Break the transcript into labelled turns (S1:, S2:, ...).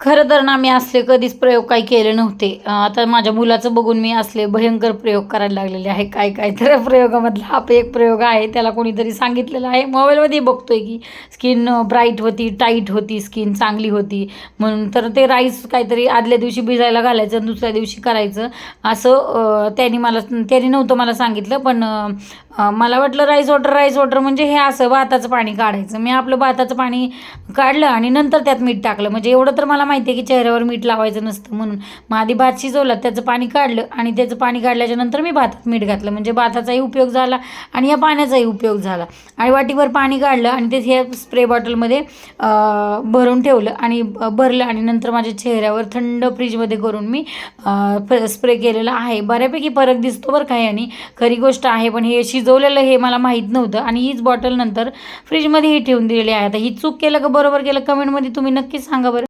S1: खरं तर ना, मी असले कधीच प्रयोग काही केले नव्हते. आता माझ्या मुलाचं बघून मी असले भयंकर प्रयोग करायला लागलेले आहे. काय तर प्रयोगामधला हा एक प्रयोग आहे. त्याला कोणीतरी सांगितलेलं आहे. मोबाईलमध्ये बघतोय की स्किन ब्राईट होती, टाईट होती, स्किन चांगली होती म्हणून. तर ते राईस काहीतरी आदल्या दिवशी भिजायला घालायचं आणि दुसऱ्या दिवशी करायचं असं त्याने नव्हतं मला सांगितलं. पण मला वाटलं राईस वॉटर म्हणजे हे असं भाताचं पाणी काढायचं. मी आपलं भाताचं पाणी काढलं आणि नंतर त्यात मीठ टाकलं. म्हणजे एवढं तर मला माहिती आहे की चेहऱ्यावर मीठ लावायचं नसतं म्हणून. मग आधी भात शिजवला, त्याचं पाणी काढलं आणि त्याचं पाणी काढल्याच्या नंतर मी भातात मीठ घातलं. म्हणजे भाताचाही उपयोग झाला आणि या पाण्याचाही उपयोग झाला. आणि वाटीभर पाणी काढलं आणि ते हे स्प्रे बॉटलमध्ये भरून ठेवलं आणि भरलं आणि नंतर माझ्या चेहऱ्यावर थंड फ्रीजमध्ये करून मी स्प्रे केलेला आहे. बऱ्यापैकी फरक दिसतो बरं का आणि खरी गोष्ट आहे. पण हे शिजवलेलं हे मला माहीत नव्हतं आणि हीच बॉटल नंतर फ्रीजमध्येही ठेवून दिलेली आहे. आता ही चूक केलं का बरोबर केलं कमेंटमध्ये तुम्ही नक्कीच सांगा बरं.